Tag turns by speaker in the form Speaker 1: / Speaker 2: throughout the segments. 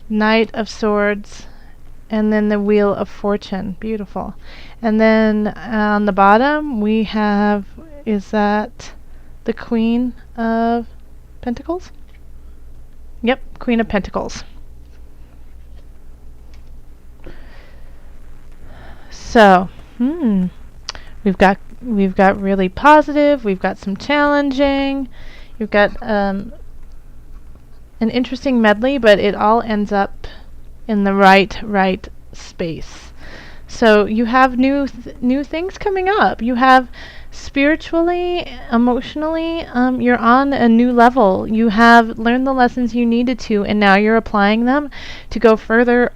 Speaker 1: Knight of Swords, and then the Wheel of Fortune. Beautiful. And then on the bottom we have, is that the Queen of Pentacles? Yep, Queen of Pentacles. So, we've got really positive, we've got some challenging, you've got an interesting medley, but it all ends up in the right space. So you have new things coming up. You have spiritually, emotionally, you're on a new level. You have learned the lessons you needed to, and now you're applying them to go further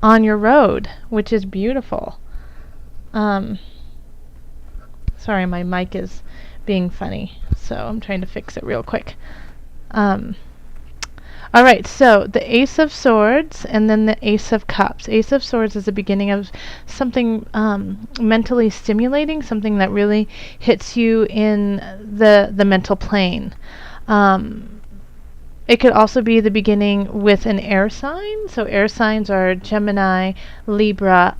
Speaker 1: on your road, which is beautiful. Sorry, my mic is being funny, so I'm trying to fix it real quick. All right, so the Ace of Swords and then the Ace of Cups. Ace of Swords is the beginning of something mentally stimulating, something that really hits you in the mental plane. It could also be the beginning with an air sign. So air signs are Gemini, Libra.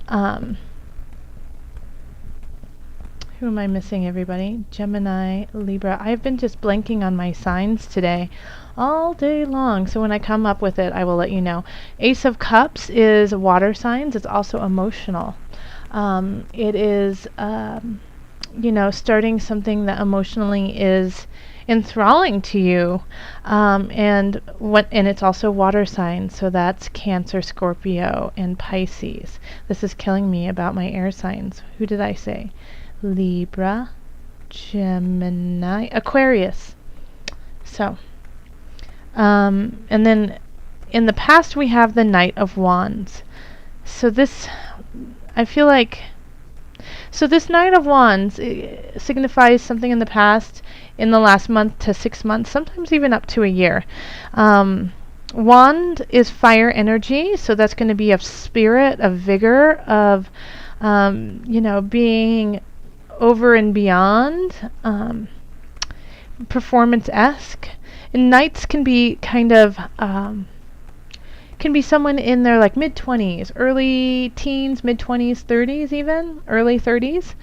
Speaker 1: Who am I missing, everybody? Gemini, Libra. I've been just blanking on my signs today all day long, so when I come up with it, I will let you know. Ace of Cups is water signs. It's also emotional. It is, starting something that emotionally is enthralling to you, and it's also water signs. So that's Cancer, Scorpio, and Pisces. This is killing me about my air signs. Who did I say? Libra, Gemini, Aquarius. So, and then in the past we have the Knight of Wands. So this, I feel like, so this Knight of Wands signifies something in the past, in the last month to 6 months, sometimes even up to a year. Wand is fire energy, so that's going to be of spirit, of vigor, of, being over and beyond, performance-esque. And knights can be kind of, can be someone in their like mid-20s, early teens, mid-20s, 30s even, early 30s.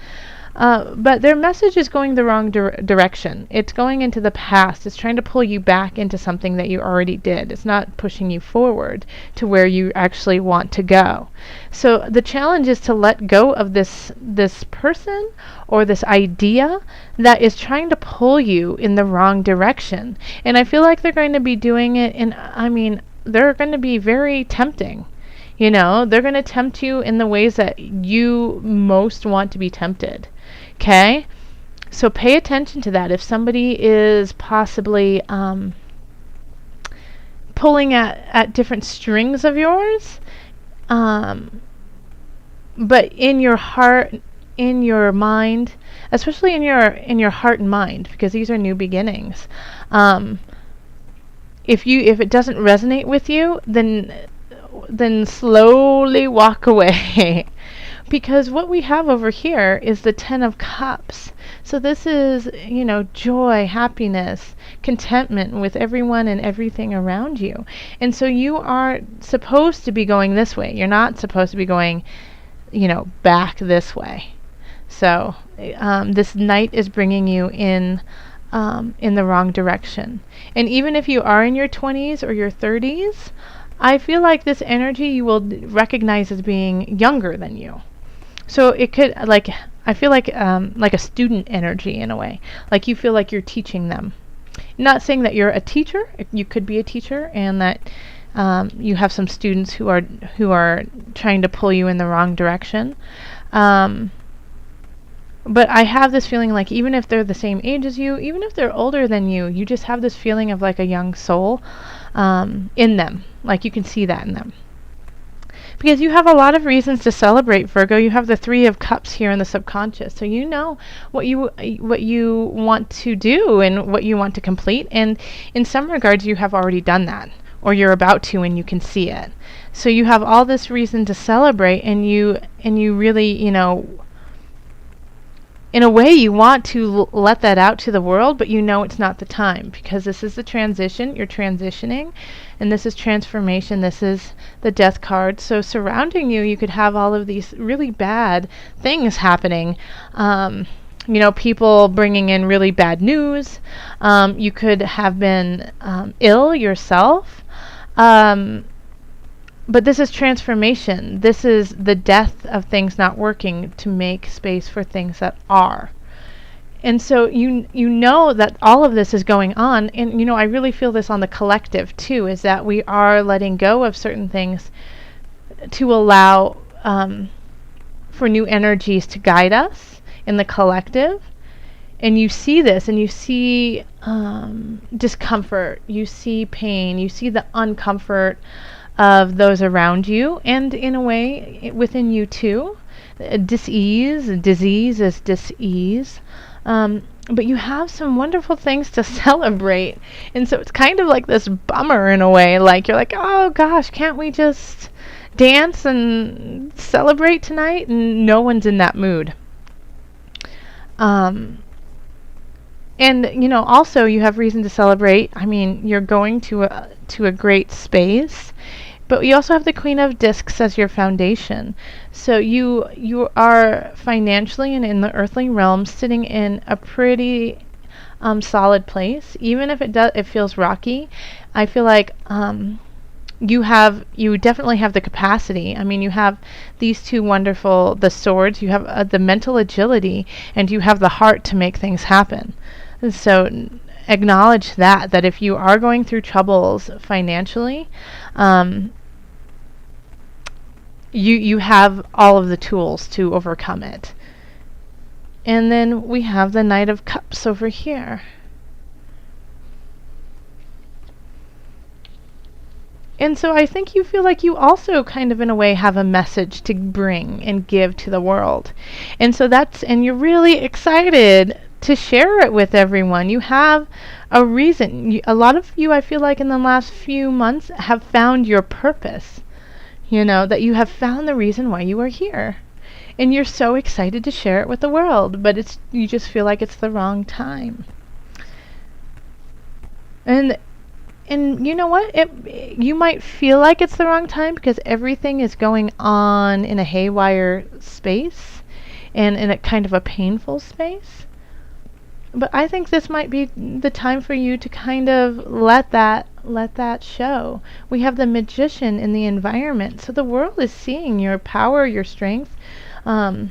Speaker 1: But their message is going the wrong direction. It's going into the past. It's trying to pull you back into something that you already did. It's not pushing you forward to where you actually want to go. So the challenge is to let go of this person or this idea that is trying to pull you in the wrong direction. And I feel like they're going to be doing it they're going to be very tempting. They're going to tempt you in the ways that you most want to be tempted. Okay? So pay attention to that. If somebody is possibly pulling at different strings of yours, but in your heart, in your mind, especially in your heart and mind, because these are new beginnings. If it doesn't resonate with you, then slowly walk away. Because what we have over here is the Ten of Cups. So this is, joy, happiness, contentment with everyone and everything around you. And so you are supposed to be going this way. You're not supposed to be going, back this way. So this Knight is bringing you in the wrong direction. And even if you are in your 20s or your 30s, I feel like this energy you will recognize as being younger than you. So it could, I feel like a student energy in a way. Like you feel like you're teaching them. Not saying that you're a teacher. You could be a teacher, and that you have some students who are trying to pull you in the wrong direction. But I have this feeling like even if they're the same age as you, even if they're older than you, you just have this feeling of like a young soul in them. Like you can see that in them. Because you have a lot of reasons to celebrate, Virgo. You have the Three of Cups here in the subconscious. So you know what you want to do and what you want to complete. And in some regards, you have already done that. Or you're about to, and you can see it. So you have all this reason to celebrate, and you really, in a way, you want to let that out to the world, but you know it's not the time, because this is the transition. You're transitioning, and this is transformation. This is the death card. So surrounding you, you could have all of these really bad things happening. People bringing in really bad news. You could have been ill yourself. But this is transformation. This is the death of things not working to make space for things that are. And so you know that all of this is going on, and I really feel this on the collective too, is that we are letting go of certain things to allow for new energies to guide us in the collective. And you see this, and you see discomfort, you see pain, you see the uncomfort of those around you, and in a way within you too. Disease is dis-ease. But you have some wonderful things to celebrate. And so it's kind of like this bummer in a way. Like you're like, oh gosh, can't we just dance and celebrate tonight? And no one's in that mood. And also you have reason to celebrate. I mean, you're going to a great space. But you also have the Queen of Discs as your foundation. So you are financially and in the earthly realm sitting in a pretty solid place. Even if it feels rocky, I feel like you definitely have the capacity. I mean, you have these two wonderful, the swords, you have the mental agility, and you have the heart to make things happen. And so acknowledge that if you are going through troubles financially, you have all of the tools to overcome it. And then we have the Knight of Cups over here. And so I think you feel like you also kind of in a way have a message to bring and give to the world. And so and you're really excited to share it with everyone. You have a reason. A lot of you, I feel like in the last few months, have found your purpose. That you have found the reason why you are here. And you're so excited to share it with the world, but you just feel like it's the wrong time. And you know what? You might feel like it's the wrong time because everything is going on in a haywire space and in a kind of a painful space. But I think this might be the time for you to kind of let that show. We have the Magician in the environment, so the world is seeing your power, your strength, the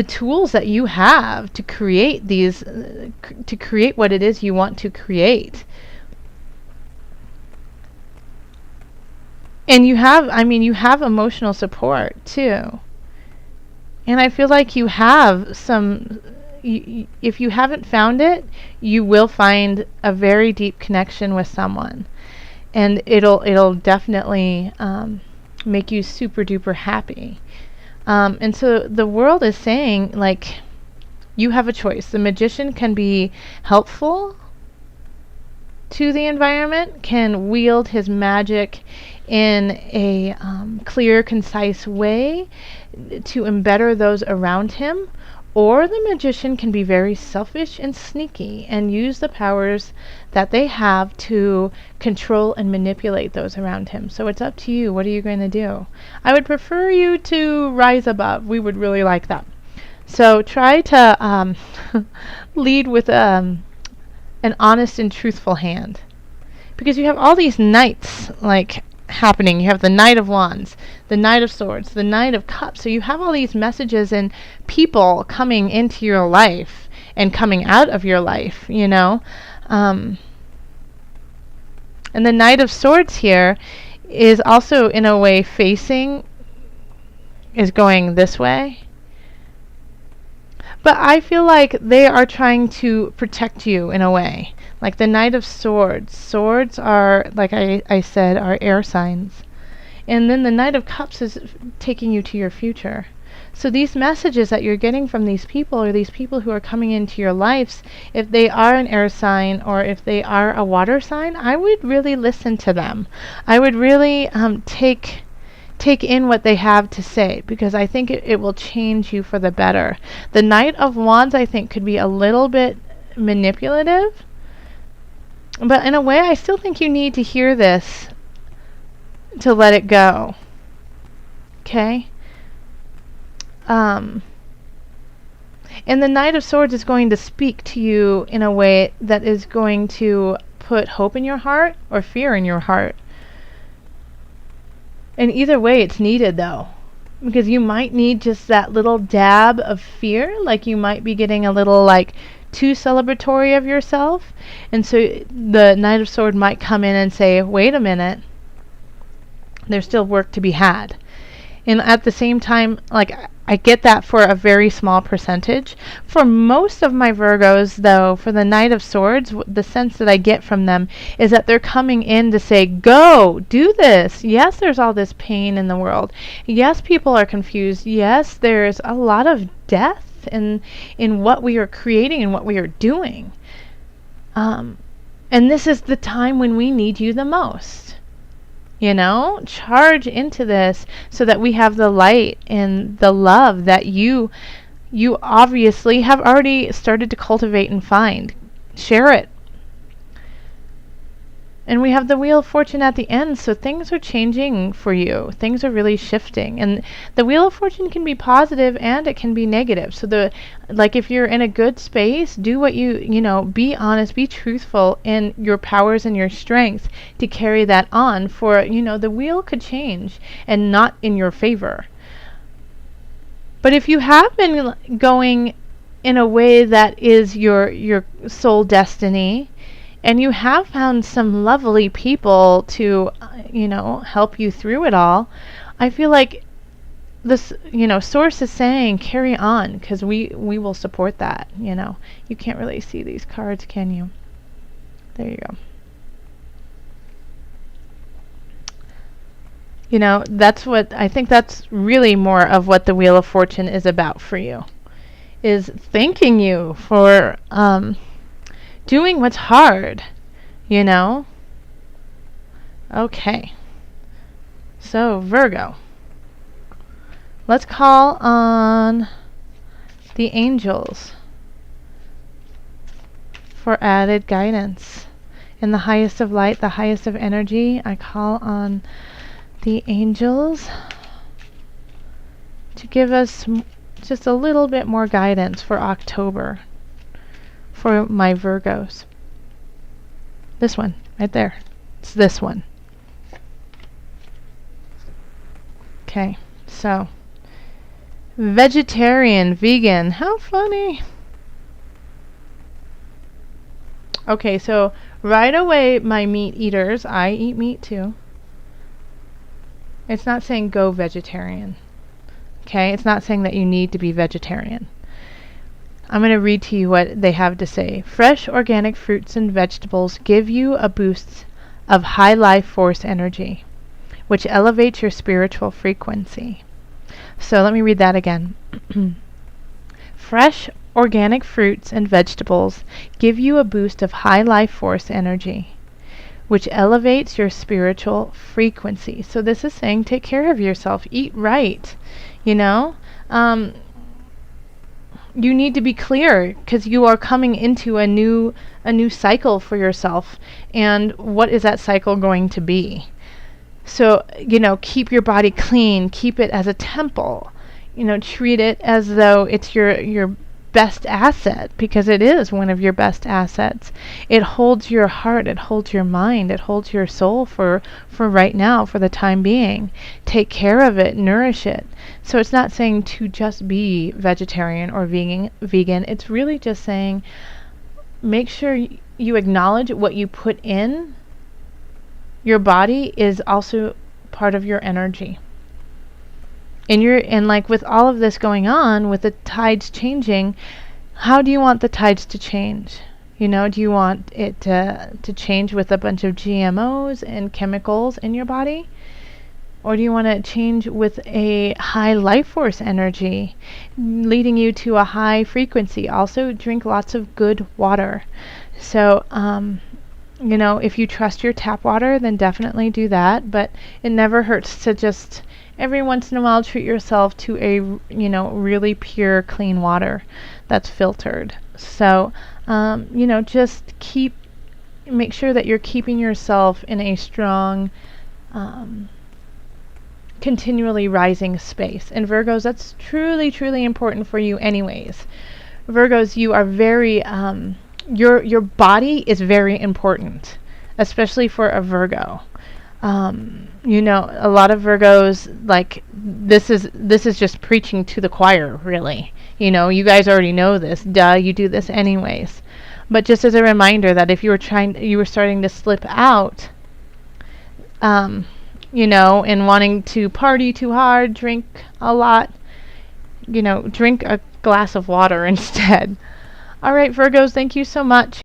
Speaker 1: tools that you have to create to create what it is you want to create. And you have emotional support too. And I feel like you have some. If you haven't found it, you will find a very deep connection with someone, and it'll definitely make you super duper happy. And so the world is saying, like, you have a choice. The Magician can be helpful to the environment, can wield his magic in a clear, concise way to embetter those around him. Or the Magician can be very selfish and sneaky and use the powers that they have to control and manipulate those around him. So it's up to you. What are you going to do? I would prefer you to rise above. We would really like that. So try to lead with an honest and truthful hand. Because you have all these knights, happening. You have the Knight of Wands, the Knight of Swords, the Knight of Cups. So you have all these messages and people coming into your life and coming out of your life, And the Knight of Swords here is also in a way is going this way. But I feel like they are trying to protect you in a way. Like the Knight of Swords. Swords are, like I said, are air signs. And then the Knight of Cups is taking you to your future. So these messages that you're getting from these people, or these people who are coming into your lives, if they are an air sign or if they are a water sign, I would really listen to them. I would really take take in what they have to say, because I think it will change you for the better. The Knight of Wands, I think, could be a little bit manipulative, but in a way I still think you need to hear this to let it go. Okay? And the Knight of Swords is going to speak to you in a way that is going to put hope in your heart or fear in your heart. And either way, it's needed, though, because you might need just that little dab of fear, like you might be getting a little like too celebratory of yourself, and so the Knight of Swords might come in and say, wait a minute, there's still work to be had. And at the same time, like, I get that for a very small percentage. For most of my Virgos, though, for the Knight of Swords, the sense that I get from them is that they're coming in to say, go, do this. Yes, there's all this pain in the world. Yes, people are confused. Yes, there's a lot of death in what we are creating and what we are doing. And this is the time when we need you the most. You know, charge into this so that we have the light and the love that you obviously have already started to cultivate and find. Share it. And we have the Wheel of Fortune at the end, so things are changing for you. Things are really shifting. And the Wheel of Fortune can be positive and it can be negative. So if you're in a good space, do what you know, be honest, be truthful in your powers and your strengths to carry that on, for, you know, the wheel could change and not in your favor. But if you have been going in a way that is your soul destiny, and you have found some lovely people to, you know, help you through it all, I feel like this, you know, Source is saying carry on, because we will support that, you know. You can't really see these cards, can you? There you go. You know, that's what, I think that's really more of what the Wheel of Fortune is about for you, is thanking you for, doing what's hard, you know? Okay. So, Virgo. Let's call on the angels for added guidance. In the highest of light, the highest of energy, I call on the angels to give us just a little bit more guidance for October. For my Virgos. This one, right there. It's this one. Okay, so vegetarian, vegan, how funny. Okay, so right away, my meat eaters, I eat meat too. It's not saying go vegetarian. Okay, it's not saying that you need to be vegetarian. I'm going to read to you what they have to say. Fresh organic fruits and vegetables give you a boost of high life force energy, which elevates your spiritual frequency. So let me read that again. Fresh organic fruits and vegetables give you a boost of high life force energy, which elevates your spiritual frequency. So this is saying take care of yourself, eat right, you know. You need to be clear, because you are coming into a new cycle for yourself. And what is that cycle going to be? So, you know, keep your body clean, keep it as a temple. You know, treat it as though it's your best asset, because it is one of your best assets. It holds your heart, it holds your mind, it holds your soul for right now, for the time being. Take care of it, nourish it. So it's not saying to just be vegetarian or vegan. It's really just saying make sure you acknowledge what you put in your body is also part of your energy. And like with all of this going on, with the tides changing, how do you want the tides to change? You know, do you want it to change with a bunch of GMOs and chemicals in your body? Or do you want to change with a high life force energy, leading you to a high frequency? Also, drink lots of good water. So, You know, if you trust your tap water, then definitely do that, but it never hurts to just every once in a while treat yourself to a, you know, really pure, clean water that's filtered. So, you know, just make sure that you're keeping yourself in a strong, um, continually rising space. And Virgos, that's truly, truly important for you anyways. Virgos, you are very, your body is very important, especially for a Virgo. You know, a lot of Virgos, like, this is just preaching to the choir, really. You know, you guys already know this. Duh, you do this anyways. But just as a reminder that if you were starting to slip out, um, you know, and wanting to party too hard, drink a lot, you know, drink a glass of water instead. All right, Virgos, thank you so much.